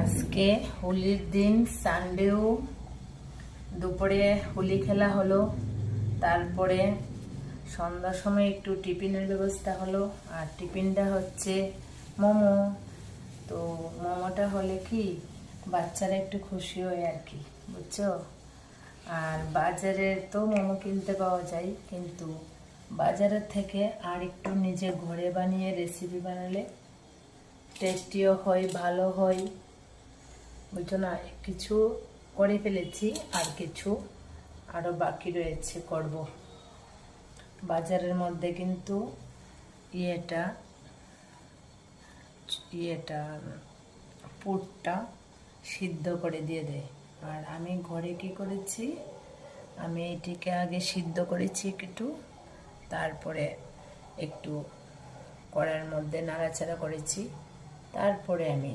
আজকে হোলির দিন, সানডেও দুপুরে হোলি খেলা হলো। তারপরে সন্ধ্যার সময় একটু টিফিনের ব্যবস্থা হলো। আর টিফিনটা হচ্ছে মোমো। তো মোমোটা হলে কি বাচ্চারা একটু খুশি হয় আর কি, বুঝছো। আর বাজারে তো মোমো কিনতে পাওয়া যায়, কিন্তু বাজারের থেকে আর একটু নিজে ঘরে বানিয়ে রেসিপি বানালে টেস্টিও হয়, ভালো হয়, বুঝছো না। কিছু করে ফেলেছি, আর কিছু আরও বাকি রয়েছে করব। বাজারের মধ্যে কিন্তু ইয়েটা ইয়েটা পুরটা সিদ্ধ করে দিয়ে দেয়। আর আমি ঘরে কি করেছি, আমি এটিকে আগে সিদ্ধ করেছি একটু, তারপরে একটু কড়াইয়ের মধ্যে নাড়াচাড়া করেছি, তারপরে আমি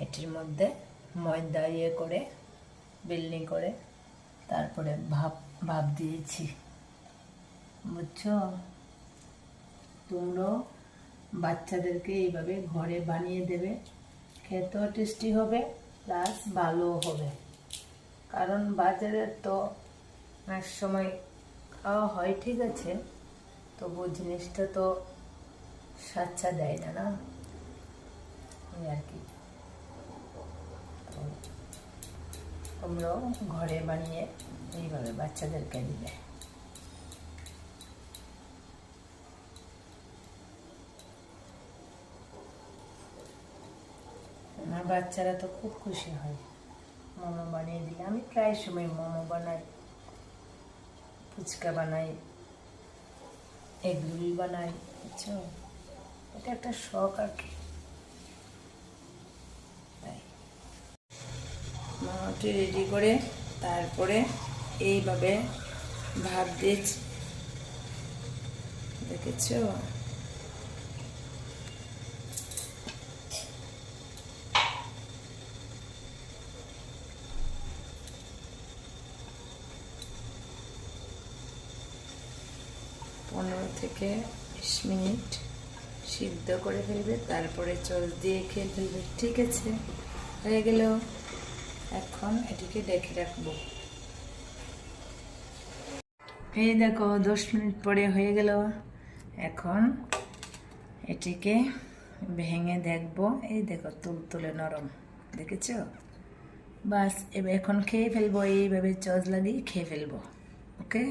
এটির মধ্যে ময়দা করে বেলনি করে তারপরে ভাপ দিয়েছি, বুঝছো। তোমরাও বাচ্চাদেরকে এইভাবে ঘরে বানিয়ে দেবে, খেতেও টেস্টি হবে, প্লাস ভালোও হবে। কারণ বাজারে তো এক সময় খাওয়া হয় ঠিক আছে, তবু জিনিসটা তো স্বাচ্ছা দেয় না, না এই আর কি। তোমরাও ঘরে বানিয়ে এইভাবে বাচ্চাদেরকে দিবে। আমার বাচ্চারা তো খুব খুশি হয় মোমো বানিয়ে দিলে। আমি প্রায় সময় মোমো বানাই, ফুচকা বানাই, এগ রোল বানাই, বুঝছো। এটা একটা শখ আর কি। তাই মোমোটি রেডি করে তারপরে এইভাবে ভাপ দিয়েছি, দেখেছো। পনেরো থেকে 20 মিনিট সিদ্ধ করে ফেলবে, তারপরে চল দিয়ে খেয়ে ফেলবে। ঠিক আছে, হয়ে গেল। এখন এটিকে ডেকে রাখবো। এই দেখো 10 মিনিট পরে হয়ে গেল। এখন এটিকে ভেঙে দেখবো। এই দেখো তুলতুলে নরম, দেখেছো। বাস এবার এখন খেয়ে ফেলবো, এইভাবে চজ লাগিয়ে খেয়ে ফেলবো। ওকে।